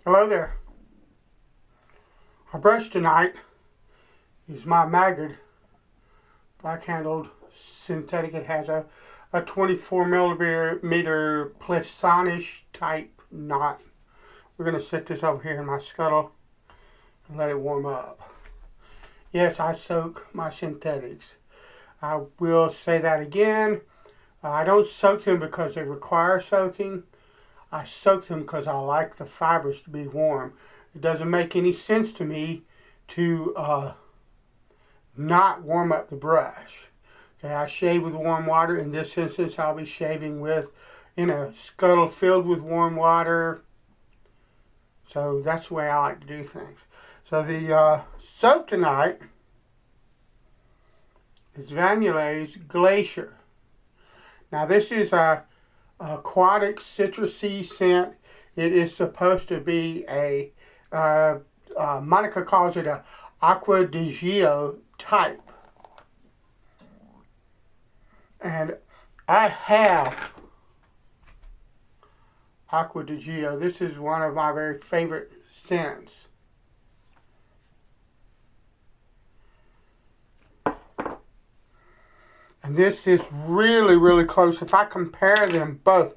Hello there. Our brush tonight is my Maggard black-handled synthetic. It has a 24 millimeter Plissanish type knot. We're going to set this over here in my scuttle and let it warm up. Yes, I soak my synthetics. I will say that again. I don't soak them because they require soaking. I soak them because I like the fibers to be warm. It doesn't make any sense to me to not warm up the brush. Okay, I shave with warm water. In this instance, I'll be shaving in a scuttle filled with warm water. So that's the way I like to do things. So the soap tonight is Yulay's Glacier. Now this is a aquatic citrusy scent. It is supposed to be Monica calls it a Acqua di Gio type. And I have Acqua di Gio. This is one of my very favorite scents. And this is really, really close. If I compare them both,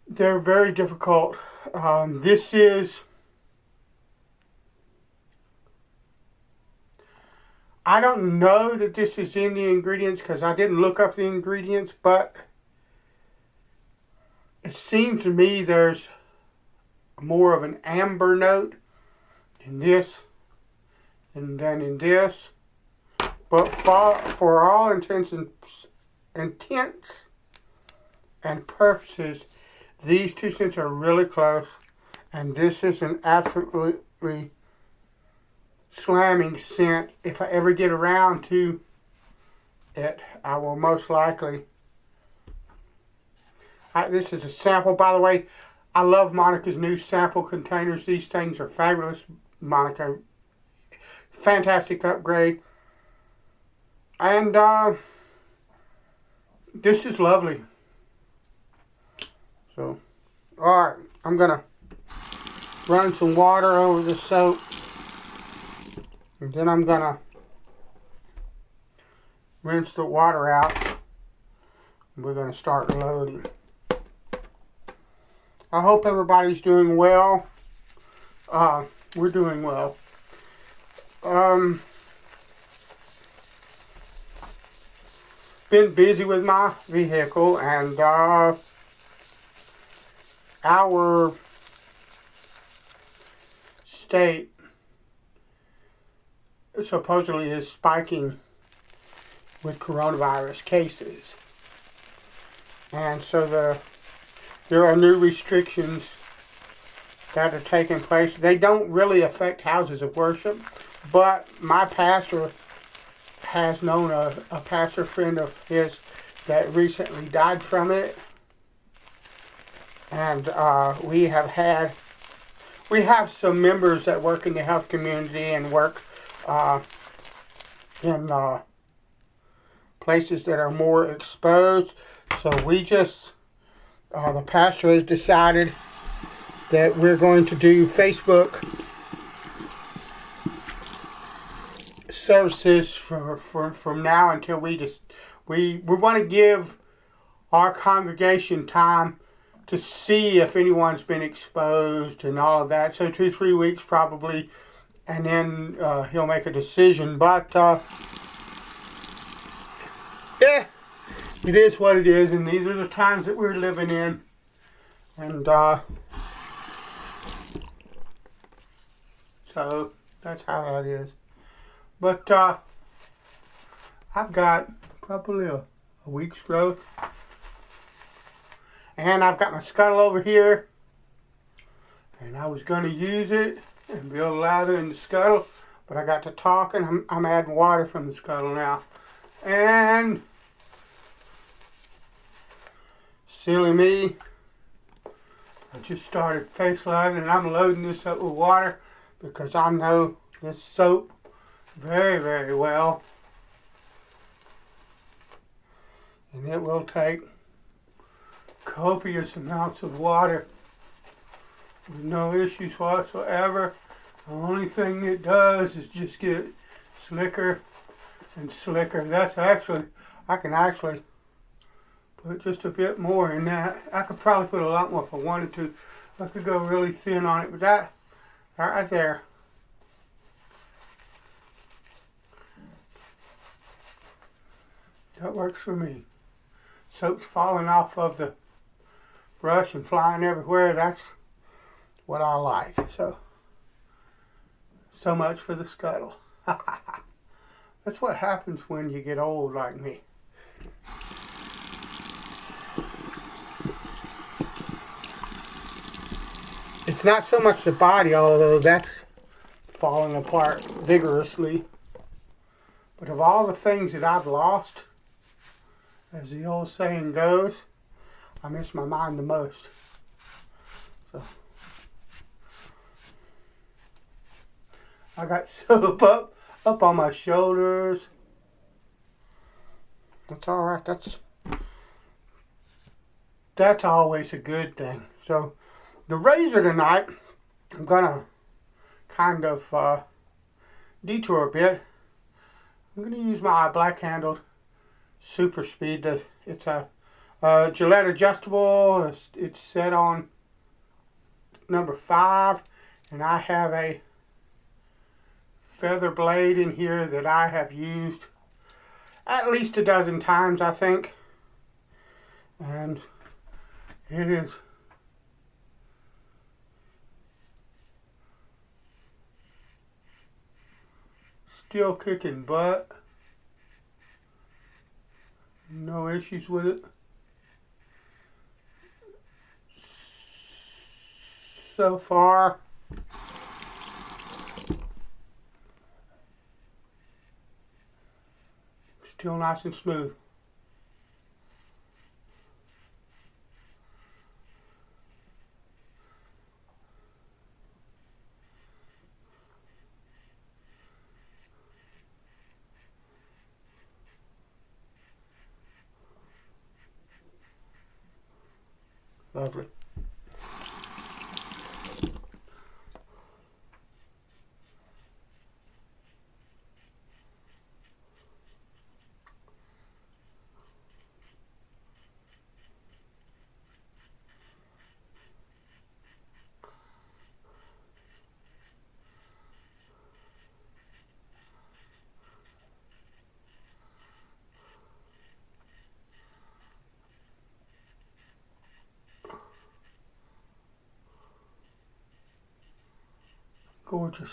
they're very difficult. This is, I don't know that this is in the ingredients because I didn't look up the ingredients, but it seems to me there's more of an amber note in this than in this. But for all intents and purposes, these two scents are really close, and this is an absolutely slamming scent. If I ever get around to it, I will most likely. This is a sample, by the way. I love Monica's new sample containers. These things are fabulous, Monica. Fantastic upgrade. And this is lovely. So, alright, I'm going to run some water over the soap. And then I'm going to rinse the water out. And we're going to start loading. I hope everybody's doing well. We're doing well. Been busy with my vehicle, and our state supposedly is spiking with coronavirus cases. And so there are new restrictions that are taking place. They don't really affect houses of worship, but my pastor has known a pastor friend of his that recently died from it. And we have some members that work in the health community and work in places that are more exposed. So the pastor has decided that we're going to do Facebook services from now until we want to give our congregation time to see if anyone's been exposed and all of that. So 2-3 weeks probably, and then he'll make a decision. But yeah, it is what it is, and these are the times that we're living in. And so that's how that is. But I've got probably a week's growth. And I've got my scuttle over here. And I was going to use it and build a lather in the scuttle. But I got to talking. I'm adding water from the scuttle now. And silly me, I just started face lathering, and I'm loading this up with water because I know this soap very, very well. And it will take copious amounts of water with no issues whatsoever. The only thing it does is just get slicker and slicker. That's actually, I can actually put just a bit more in that. I could probably put a lot more if I wanted to. I could go really thin on it, but that right there. That works for me. Soap's falling off of the brush and flying everywhere. That's what I like. So much for the scuttle. That's what happens when you get old like me. It's not so much the body, although that's falling apart vigorously. But of all the things that I've lost, as the old saying goes, I miss my mind the most. So I got soap up on my shoulders. That's all right. That's always a good thing. So the razor tonight, I'm gonna kind of detour a bit. I'm gonna use my black-handled Super Speed. It's a Gillette adjustable. It's set on number 5, and I have a feather blade in here that I have used at least a dozen times, I think, and it is still kicking butt. No issues with it so far. Still nice and smooth. Lovely. Gorgeous.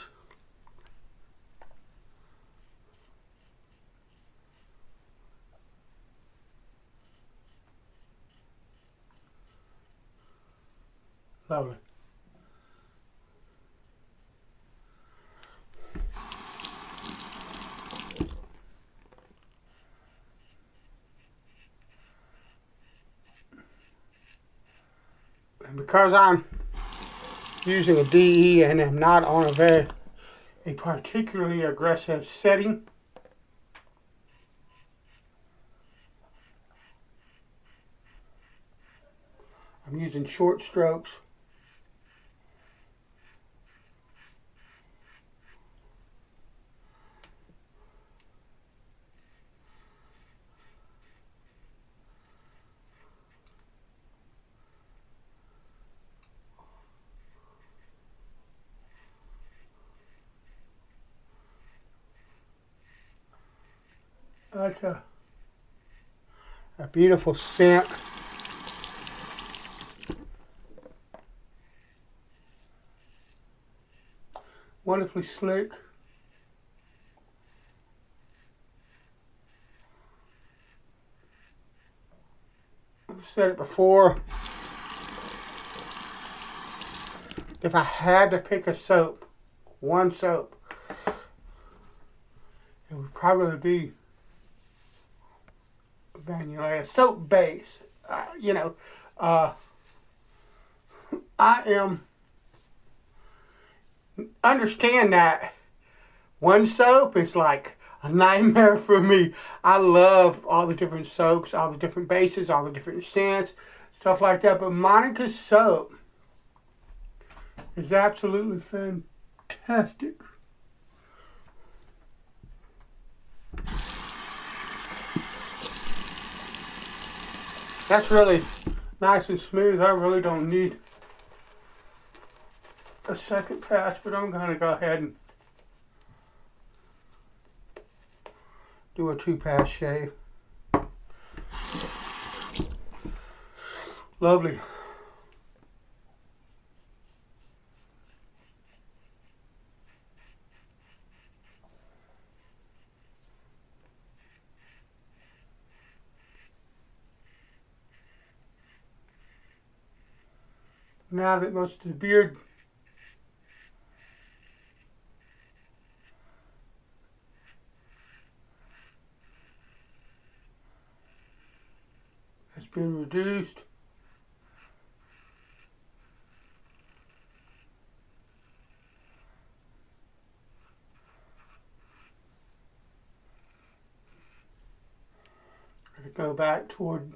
Lovely. And because I'm using a DE and am not on a particularly aggressive setting, I'm using short strokes. That's a beautiful scent. Wonderfully slick. I've said it before. If I had to pick a soap, one soap, it would probably be Yulay, a soap base. I understand that one soap is like a nightmare for me. I love all the different soaps, all the different bases, all the different scents. stuff like that. But Monica's soap is absolutely fantastic. That's really nice and smooth. I really don't need a second pass, but I'm going to go ahead and do a 2-pass shave. Lovely. Now that most of the beard has been reduced, I could go back toward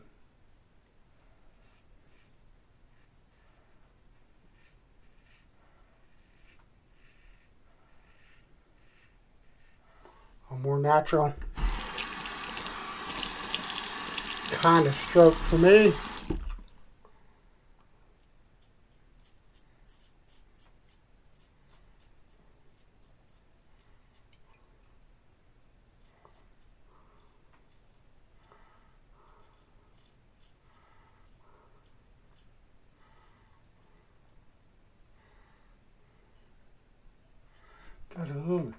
a more natural kind of stroke for me. Got a little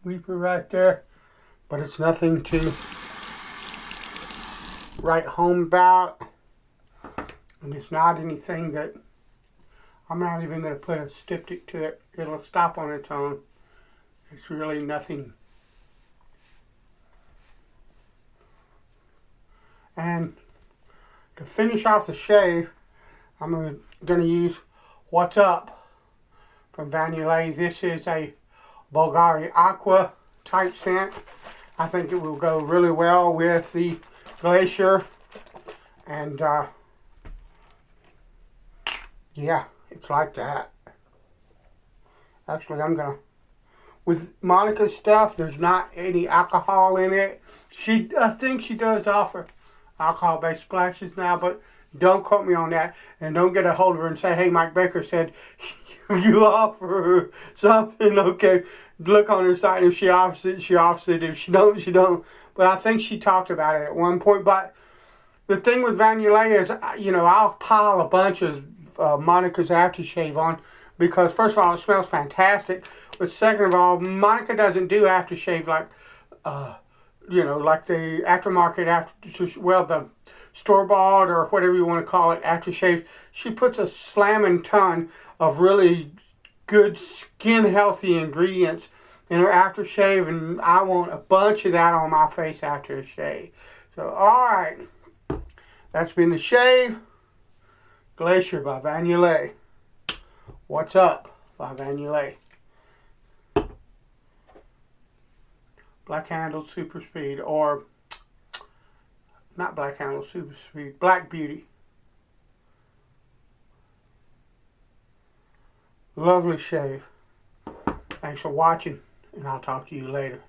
weeper right there, but it's nothing to write home about, and it's not anything that I'm not even going to put a styptic to it. It'll stop on its own. It's really nothing. And to finish off the shave, I'm going to use What's Up from Yulay. This is a Bulgari Aqua type scent. I think it will go really well with the Glacier, and yeah, it's like that. Actually, I'm gonna, with Monica's stuff, there's not any alcohol in it. I think she does offer alcohol-based splashes now, but don't quote me on that, and don't get a hold of her and say, hey, Mike Baker said you offer something. Okay, look on her site. If she offers it, she offers it. If she don't, she don't. But I think she talked about it at one point. But the thing with Yulay is, I'll pile a bunch of Monica's aftershave on because, first of all, it smells fantastic. But second of all, Monica doesn't do aftershave like the aftermarket, the store-bought or whatever you want to call it, aftershave. She puts a slamming ton of really good skin-healthy ingredients in her aftershave, and I want a bunch of that on my face after a shave. So, alright. That's been the shave. Glacier by Yulay. What's Up by Yulay. Black Handled Super Speed, or not Black Handled Super Speed, Black Beauty. Lovely shave. Thanks for watching, and I'll talk to you later.